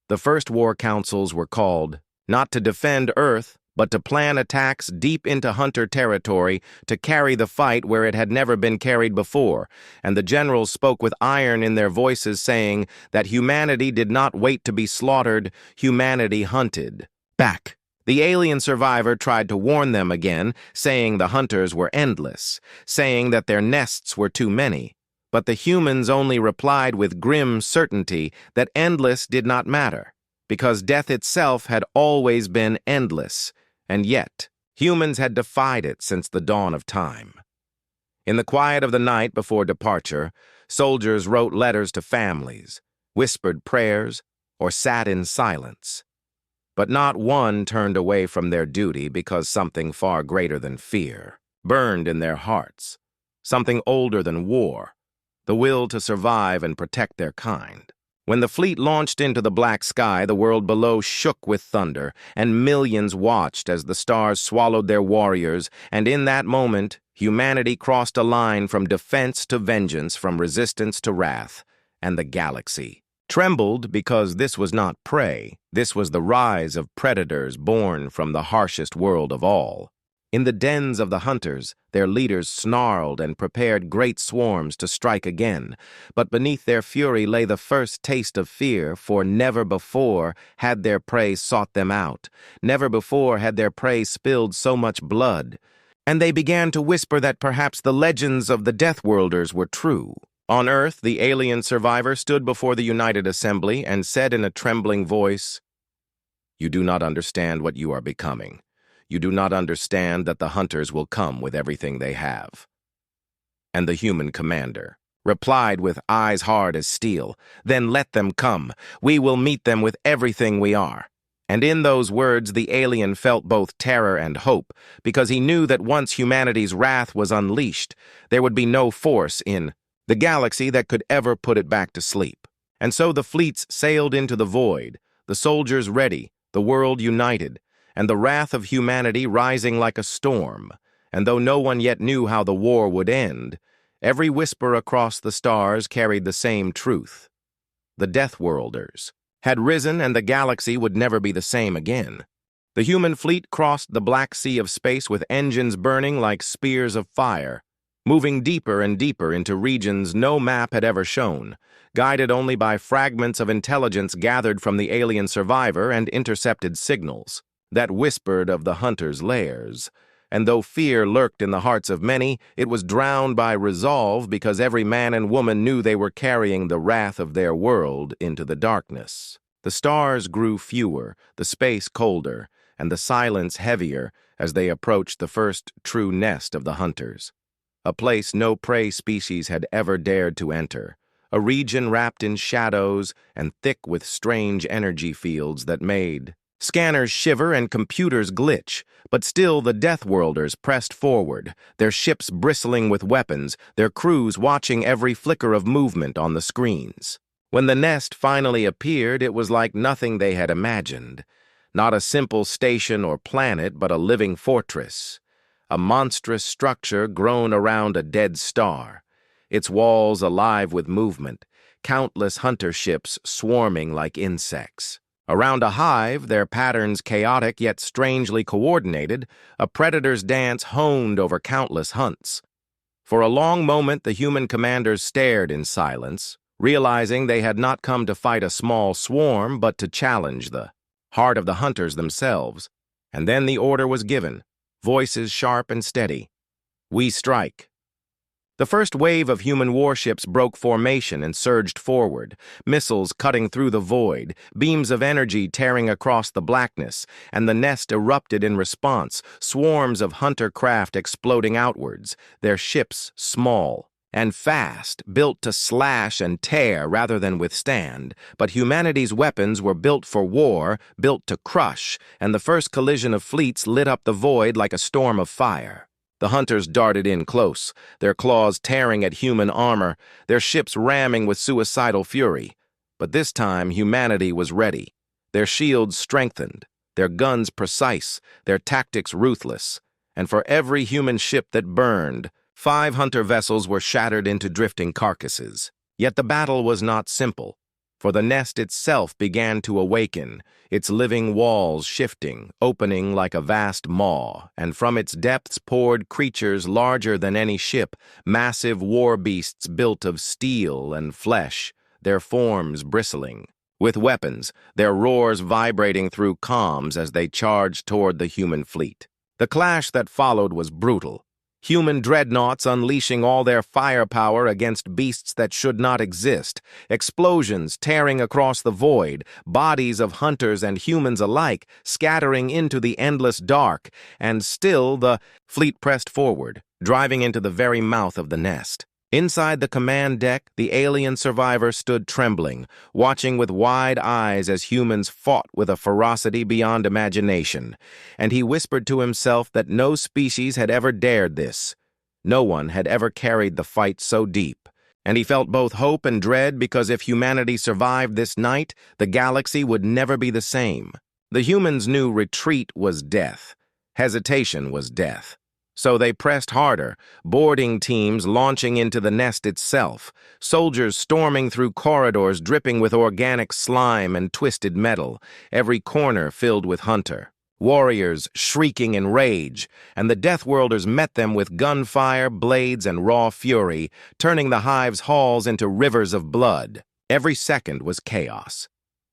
The first war councils were called, not to defend Earth, but to plan attacks deep into hunter territory, to carry the fight where it had never been carried before, and the generals spoke with iron in their voices, saying that humanity did not wait to be slaughtered, humanity hunted back. The alien survivor tried to warn them again, saying the hunters were endless, saying that their nests were too many. But the humans only replied with grim certainty that endless did not matter, because death itself had always been endless. And yet, humans had defied it since the dawn of time. In the quiet of the night before departure, soldiers wrote letters to families, whispered prayers, or sat in silence. But not one turned away from their duty because something far greater than fear burned in their hearts, something older than war, the will to survive and protect their kind. When the fleet launched into the black sky, the world below shook with thunder, and millions watched as the stars swallowed their warriors, and in that moment, humanity crossed a line from defense to vengeance, from resistance to wrath, and the galaxy trembled because this was not prey. This was the rise of predators born from the harshest world of all. In the dens of the hunters, their leaders snarled and prepared great swarms to strike again, but beneath their fury lay the first taste of fear, for never before had their prey sought them out, never before had their prey spilled so much blood, and they began to whisper that perhaps the legends of the Deathworlders were true. On Earth, the alien survivor stood before the United Assembly and said in a trembling voice, "You do not understand what you are becoming. You do not understand that the hunters will come with everything they have." And the human commander replied with eyes hard as steel, "Then let them come. We will meet them with everything we are." And in those words, the alien felt both terror and hope, because he knew that once humanity's wrath was unleashed, there would be no force in the galaxy that could ever put it back to sleep. And so the fleets sailed into the void, the soldiers ready, the world united, and the wrath of humanity rising like a storm. And though no one yet knew how the war would end, every whisper across the stars carried the same truth. The Deathworlders had risen, and the galaxy would never be the same again. The human fleet crossed the black sea of space with engines burning like spears of fire, moving deeper and deeper into regions no map had ever shown, guided only by fragments of intelligence gathered from the alien survivor and intercepted signals that whispered of the hunters' lairs. And though fear lurked in the hearts of many, it was drowned by resolve, because every man and woman knew they were carrying the wrath of their world into the darkness. The stars grew fewer, the space colder, and the silence heavier as they approached the first true nest of the hunters. A place no prey species had ever dared to enter, a region wrapped in shadows and thick with strange energy fields that made scanners shiver and computers glitch, but still the Deathworlders pressed forward, their ships bristling with weapons, their crews watching every flicker of movement on the screens. When the nest finally appeared, it was like nothing they had imagined. Not a simple station or planet, but a living fortress. A monstrous structure grown around a dead star, its walls alive with movement, countless hunter ships swarming like insects. Around a hive, their patterns chaotic yet strangely coordinated, a predator's dance honed over countless hunts. For a long moment, the human commanders stared in silence, realizing they had not come to fight a small swarm, but to challenge the heart of the hunters themselves. And then the order was given, voices sharp and steady. "We strike." The first wave of human warships broke formation and surged forward, missiles cutting through the void, beams of energy tearing across the blackness, and the nest erupted in response, swarms of hunter craft exploding outwards, their ships small and fast, built to slash and tear rather than withstand. But humanity's weapons were built for war, built to crush, and the first collision of fleets lit up the void like a storm of fire. The hunters darted in close, their claws tearing at human armor, their ships ramming with suicidal fury. But this time, humanity was ready. Their shields strengthened, their guns precise, their tactics ruthless. And for every human ship that burned, 5 hunter vessels were shattered into drifting carcasses. Yet the battle was not simple, for the nest itself began to awaken, its living walls shifting, opening like a vast maw, and from its depths poured creatures larger than any ship, massive war beasts built of steel and flesh, their forms bristling. With weapons, their roars vibrating through comms as they charged toward the human fleet. The clash that followed was brutal. Human dreadnoughts unleashing all their firepower against beasts that should not exist, explosions tearing across the void, bodies of hunters and humans alike scattering into the endless dark, and still the fleet pressed forward, driving into the very mouth of the nest. Inside the command deck, the alien survivor stood trembling, watching with wide eyes as humans fought with a ferocity beyond imagination, and he whispered to himself that no species had ever dared this. No one had ever carried the fight so deep, and he felt both hope and dread because if humanity survived this night, the galaxy would never be the same. The humans knew retreat was death, hesitation was death. So they pressed harder, boarding teams launching into the nest itself, soldiers storming through corridors dripping with organic slime and twisted metal, every corner filled with hunter. Warriors shrieking in rage, and the Deathworlders met them with gunfire, blades, and raw fury, turning the hive's halls into rivers of blood. Every second was chaos.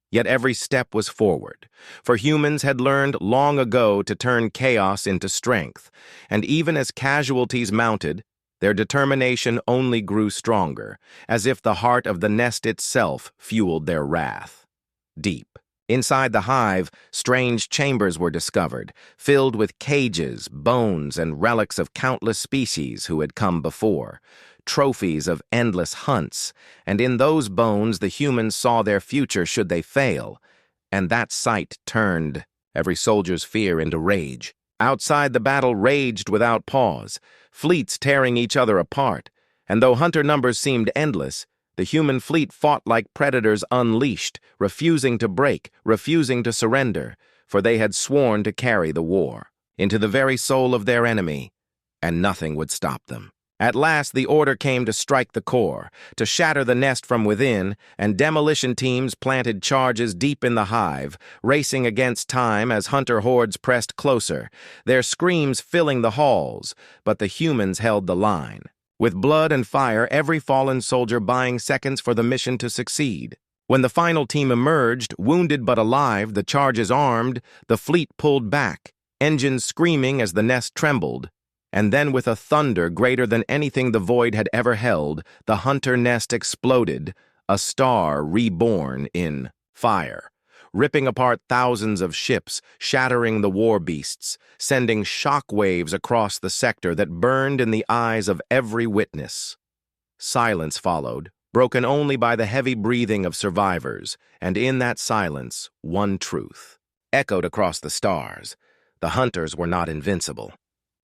Yet every step was forward, for humans had learned long ago to turn chaos into strength, and even as casualties mounted, their determination only grew stronger, as if the heart of the nest itself fueled their wrath. Deep inside the hive, strange chambers were discovered, filled with cages, bones, and relics of countless species who had come before. Trophies of endless hunts, and in those bones the humans saw their future should they fail, and that sight turned every soldier's fear into rage. Outside the battle raged without pause, fleets tearing each other apart, and though hunter numbers seemed endless, the human fleet fought like predators unleashed, refusing to break, refusing to surrender, for they had sworn to carry the war into the very soul of their enemy, and nothing would stop them. At last, the order came to strike the core, to shatter the nest from within, and demolition teams planted charges deep in the hive, racing against time as hunter hordes pressed closer, their screams filling the halls, but the humans held the line. With blood and fire, every fallen soldier buying seconds for the mission to succeed. When the final team emerged, wounded but alive, the charges armed, the fleet pulled back, engines screaming as the nest trembled. And then with a thunder greater than anything the void had ever held, the hunter nest exploded, a star reborn in fire, ripping apart thousands of ships, shattering the war beasts, sending shock waves across the sector that burned in the eyes of every witness. Silence followed, broken only by the heavy breathing of survivors, and in that silence, one truth echoed across the stars: the hunters were not invincible.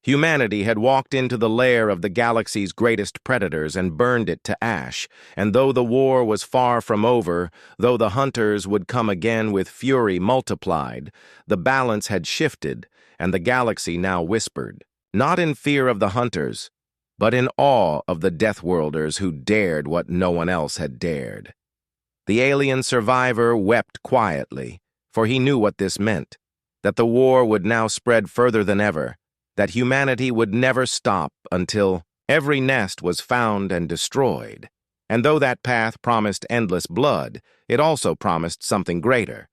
Humanity had walked into the lair of the galaxy's greatest predators and burned it to ash, and though the war was far from over, though the hunters would come again with fury multiplied, the balance had shifted, and the galaxy now whispered, not in fear of the hunters, but in awe of the Deathworlders who dared what no one else had dared. The alien survivor wept quietly, for he knew what this meant, that the war would now spread further than ever, that humanity would never stop until every nest was found and destroyed. And though that path promised endless blood, it also promised something greater,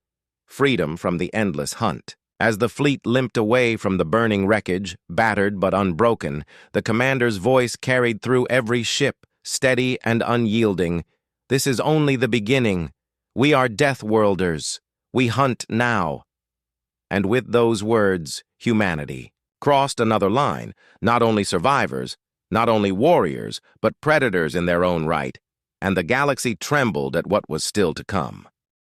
freedom from the endless hunt. As the fleet limped away from the burning wreckage, battered but unbroken, the commander's voice carried through every ship, steady and unyielding. "This is only the beginning. We are Deathworlders. We hunt now." And with those words, humanity crossed another line, not only survivors, not only warriors, but predators in their own right, and the galaxy trembled at what was still to come.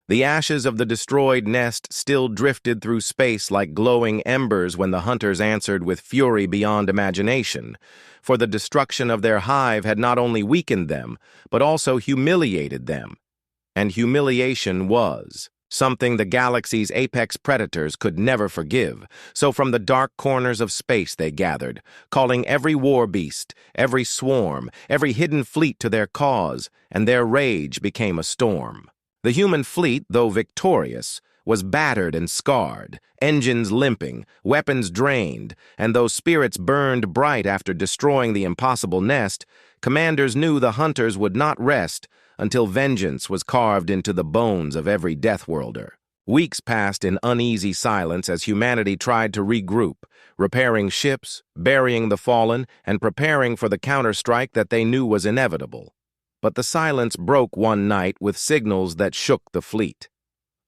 The ashes of the destroyed nest still drifted through space like glowing embers when the hunters answered with fury beyond imagination, for the destruction of their hive had not only weakened them, but also humiliated them. And humiliation was something the galaxy's apex predators could never forgive, so from the dark corners of space they gathered, calling every war beast, every swarm, every hidden fleet to their cause, and their rage became a storm. The human fleet, though victorious, was battered and scarred, engines limping, weapons drained, and though spirits burned bright after destroying the impossible nest, commanders knew the hunters would not rest until vengeance was carved into the bones of every Deathworlder. Weeks passed in uneasy silence as humanity tried to regroup, repairing ships, burying the fallen, and preparing for the counterstrike that they knew was inevitable. But the silence broke one night with signals that shook the fleet.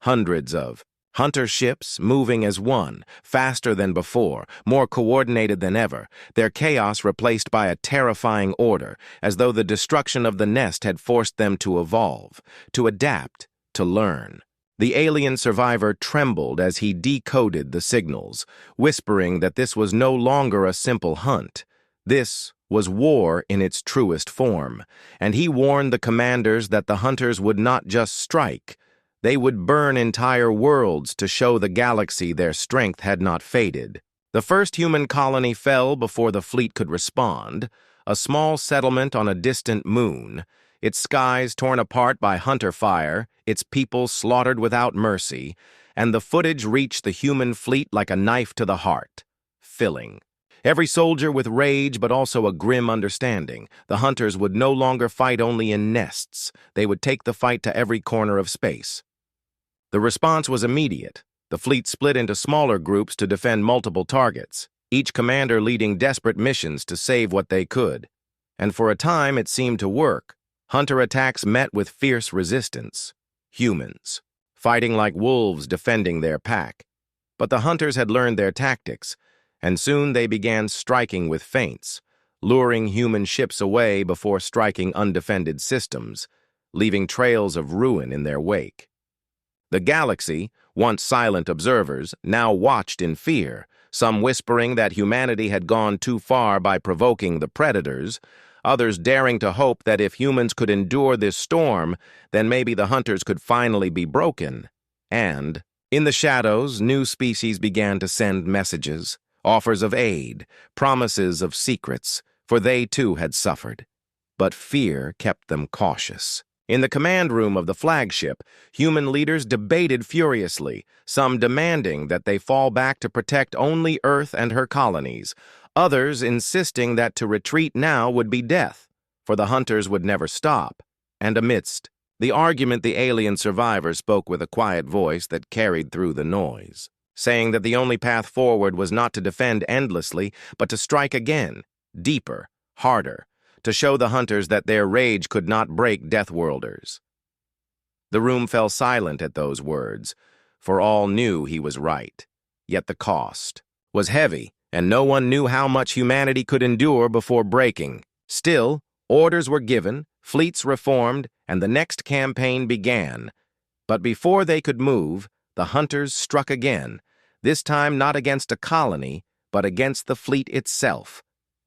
Hundreds of hunter ships moving as one, faster than before, more coordinated than ever, their chaos replaced by a terrifying order, as though the destruction of the nest had forced them to evolve, to adapt, to learn. The alien survivor trembled as he decoded the signals, whispering that this was no longer a simple hunt. This was war in its truest form, and he warned the commanders that the hunters would not just strike, they would burn entire worlds to show the galaxy their strength had not faded. The first human colony fell before the fleet could respond, a small settlement on a distant moon, its skies torn apart by hunter fire, its people slaughtered without mercy, and the footage reached the human fleet like a knife to the heart, filling. Every soldier with rage but also a grim understanding. The hunters would no longer fight only in nests. They would take the fight to every corner of space. The response was immediate. The fleet split into smaller groups to defend multiple targets, each commander leading desperate missions to save what they could. And for a time it seemed to work. Hunter attacks met with fierce resistance. Humans, fighting like wolves defending their pack. But the hunters had learned their tactics, and soon they began striking with feints, luring human ships away before striking undefended systems, leaving trails of ruin in their wake. The galaxy, once silent observers, now watched in fear, some whispering that humanity had gone too far by provoking the predators, others daring to hope that if humans could endure this storm, then maybe the hunters could finally be broken. And, in the shadows, new species began to send messages, offers of aid, promises of secrets, for they too had suffered. But fear kept them cautious. In the command room of the flagship, human leaders debated furiously, some demanding that they fall back to protect only Earth and her colonies, others insisting that to retreat now would be death, for the hunters would never stop. And amidst the argument, the alien survivor spoke with a quiet voice that carried through the noise, saying that the only path forward was not to defend endlessly, but to strike again, deeper, harder, to show the hunters that their rage could not break Deathworlders. The room fell silent at those words, for all knew he was right. Yet the cost was heavy, and no one knew how much humanity could endure before breaking. Still, orders were given, fleets reformed, and the next campaign began. But before they could move, the hunters struck again, this time not against a colony, but against the fleet itself.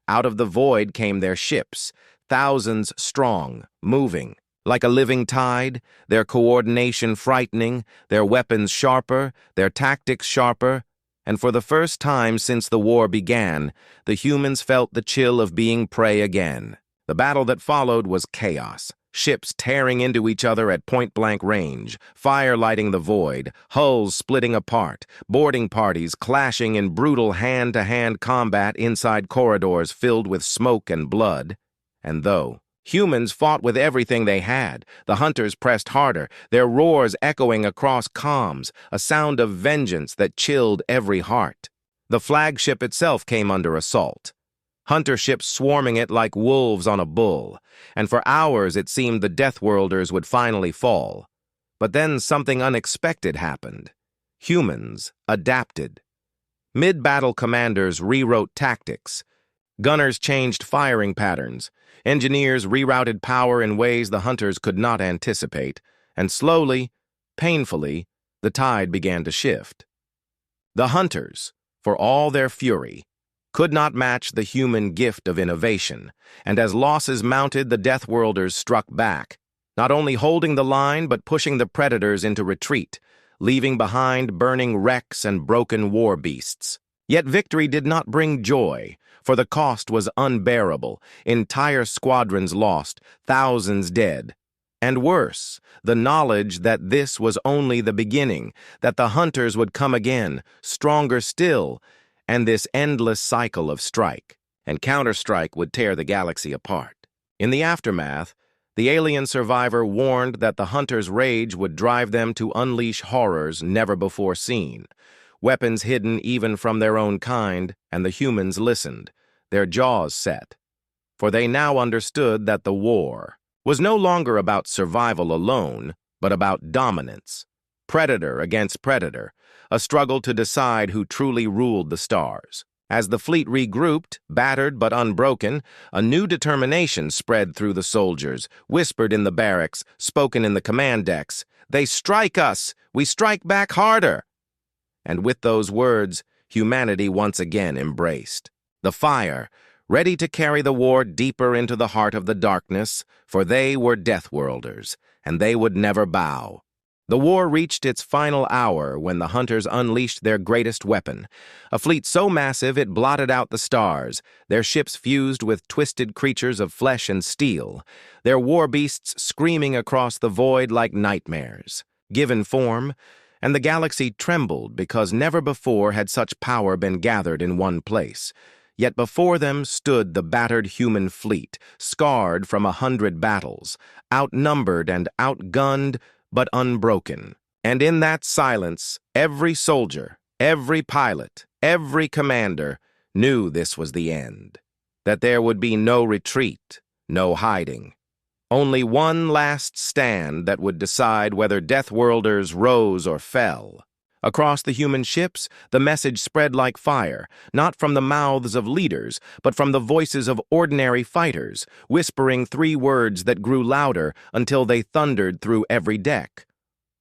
Out of the void came their ships, thousands strong, moving. Like a living tide, their coordination frightening, their weapons sharper, their tactics sharper, and for the first time since the war began, the humans felt the chill of being prey again. The battle that followed was chaos. Ships tearing into each other at point-blank range, fire lighting the void, hulls splitting apart, boarding parties clashing in brutal hand-to-hand combat inside corridors filled with smoke and blood. And though humans fought with everything they had, the hunters pressed harder, their roars echoing across comms, a sound of vengeance that chilled every heart. The flagship itself came under assault. Hunter ships swarming it like wolves on a bull, and for hours it seemed the Deathworlders would finally fall. But then something unexpected happened. Humans adapted. Mid-battle commanders rewrote tactics. Gunners changed firing patterns. Engineers rerouted power in ways the hunters could not anticipate, and slowly, painfully, the tide began to shift. The hunters, for all their fury, could not match the human gift of innovation, and as losses mounted, the Deathworlders struck back, not only holding the line but pushing the predators into retreat, leaving behind burning wrecks and broken war beasts. Yet victory did not bring joy, for the cost was unbearable, entire squadrons lost, thousands dead. And worse, the knowledge that this was only the beginning, that the hunters would come again, stronger still, and this endless cycle of strike and counterstrike would tear the galaxy apart. In the aftermath, the alien survivor warned that the hunters' rage would drive them to unleash horrors never before seen, weapons hidden even from their own kind, and the humans listened, their jaws set. For they now understood that the war was no longer about survival alone, but about dominance. Predator against predator, a struggle to decide who truly ruled the stars. As the fleet regrouped, battered but unbroken, a new determination spread through the soldiers, whispered in the barracks, spoken in the command decks. "They strike us! We strike back harder!" And with those words, humanity once again embraced. The fire, ready to carry the war deeper into the heart of the darkness, for they were Deathworlders, and they would never bow. The war reached its final hour when the hunters unleashed their greatest weapon, a fleet so massive it blotted out the stars, their ships fused with twisted creatures of flesh and steel, their war beasts screaming across the void like nightmares. Given form, and the galaxy trembled because never before had such power been gathered in one place. Yet before them stood the battered human fleet, scarred from 100 battles, outnumbered and outgunned, but unbroken. And in that silence, every soldier, every pilot, every commander knew this was the end, that there would be no retreat, no hiding. Only one last stand that would decide whether Deathworlders rose or fell. Across the human ships, the message spread like fire, not from the mouths of leaders, but from the voices of ordinary fighters, whispering 3 words that grew louder until they thundered through every deck.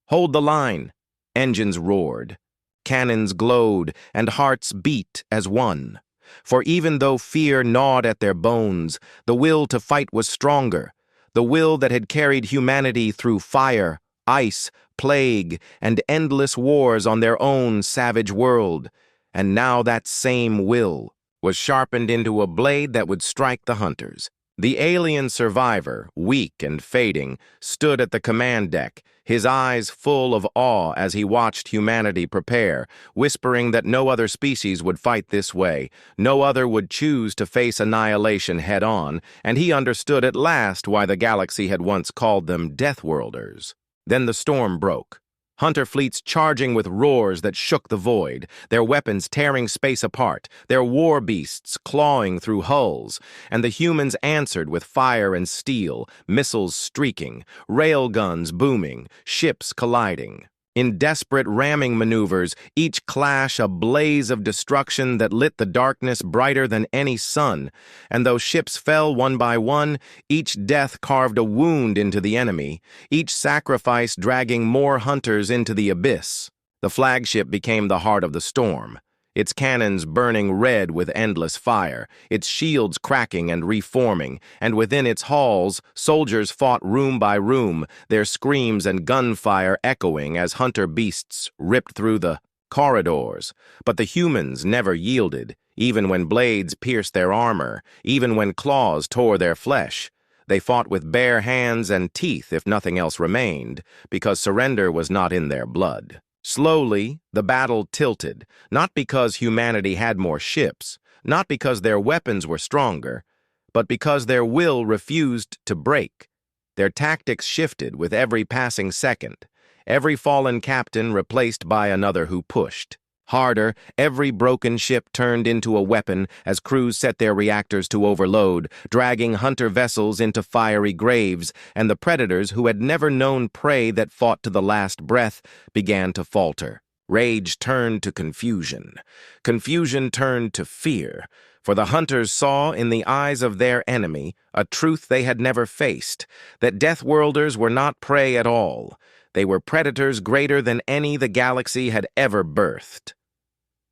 "Hold the line!" Engines roared. Cannons glowed, and hearts beat as one. For even though fear gnawed at their bones, the will to fight was stronger, the will that had carried humanity through fire, ice, plague, and endless wars on their own savage world. And now that same will was sharpened into a blade that would strike the hunters. The alien survivor, weak and fading, stood at the command deck, his eyes full of awe as he watched humanity prepare, whispering that no other species would fight this way, no other would choose to face annihilation head-on, and he understood at last why the galaxy had once called them Deathworlders. Then the storm broke. Hunter fleets charging with roars that shook the void, their weapons tearing space apart, their war beasts clawing through hulls, and the humans answered with fire and steel, missiles streaking, railguns booming, ships colliding. In desperate ramming maneuvers, each clash a blaze of destruction that lit the darkness brighter than any sun, and though ships fell one by one, each death carved a wound into the enemy, each sacrifice dragging more hunters into the abyss. The flagship became the heart of the storm, its cannons burning red with endless fire, its shields cracking and reforming, and within its halls, soldiers fought room by room, their screams and gunfire echoing as hunter beasts ripped through the corridors. But the humans never yielded, even when blades pierced their armor, even when claws tore their flesh. They fought with bare hands and teeth if nothing else remained, because surrender was not in their blood. Slowly, the battle tilted, not because humanity had more ships, not because their weapons were stronger, but because their will refused to break. Their tactics shifted with every passing second, every fallen captain replaced by another who pushed. Harder, every broken ship turned into a weapon as crews set their reactors to overload, dragging hunter vessels into fiery graves, and the predators who had never known prey that fought to the last breath began to falter. Rage turned to confusion. Confusion turned to fear, for the hunters saw in the eyes of their enemy a truth they had never faced, that Deathworlders were not prey at all. They were predators greater than any the galaxy had ever birthed.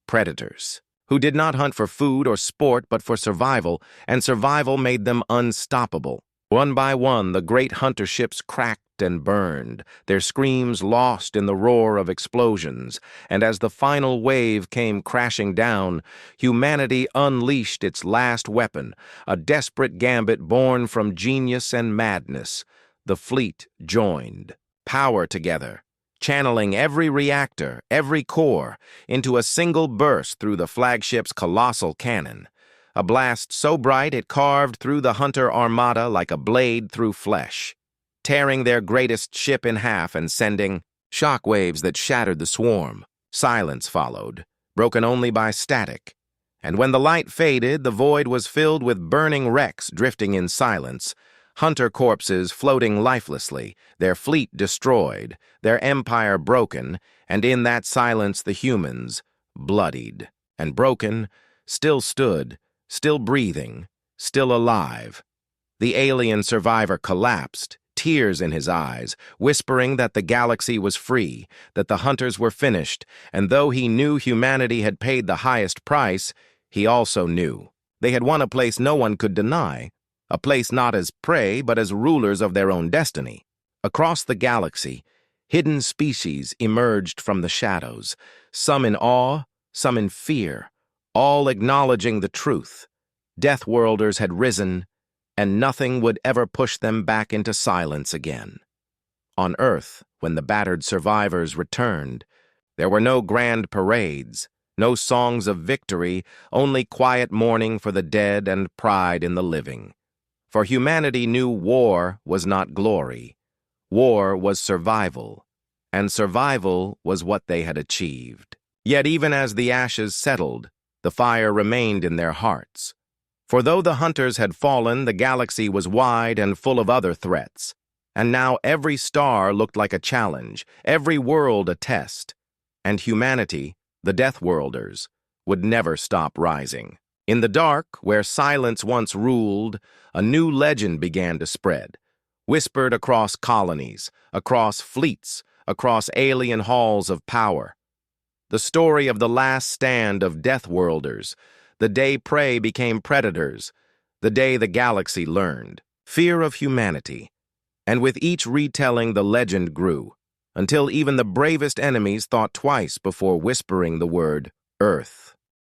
Predators, who did not hunt for food or sport but for survival, and survival made them unstoppable. One by one, the great hunter ships cracked and burned, their screams lost in the roar of explosions, and as the final wave came crashing down, humanity unleashed its last weapon, a desperate gambit born from genius and madness. The fleet joined. Power together, channeling every reactor, every core, into a single burst through the flagship's colossal cannon. A blast so bright it carved through the hunter armada like a blade through flesh, tearing their greatest ship in half and sending shockwaves that shattered the swarm. Silence followed, broken only by static. And when the light faded, the void was filled with burning wrecks drifting in silence, hunter corpses floating lifelessly, their fleet destroyed, their empire broken, and in that silence the humans, bloodied and broken, still stood, still breathing, still alive. The alien survivor collapsed, tears in his eyes, whispering that the galaxy was free, that the hunters were finished, and though he knew humanity had paid the highest price, he also knew they had won a place no one could deny, a place not as prey but as rulers of their own destiny. Across the galaxy, hidden species emerged from the shadows, some in awe, some in fear, all acknowledging the truth. Deathworlders had risen, and nothing would ever push them back into silence again. On Earth, when the battered survivors returned, there were no grand parades, no songs of victory, only quiet mourning for the dead and pride in the living. For humanity knew war was not glory. War was survival, and survival was what they had achieved. Yet even as the ashes settled, the fire remained in their hearts. For though the hunters had fallen, the galaxy was wide and full of other threats. And now every star looked like a challenge, every world a test. And humanity, the Deathworlders, would never stop rising. In the dark, where silence once ruled, a new legend began to spread, whispered across colonies, across fleets, across alien halls of power. The story of the last stand of Deathworlders, the day prey became predators, the day the galaxy learned. Fear of humanity. And with each retelling, the legend grew, until even the bravest enemies thought twice before whispering the word Earth.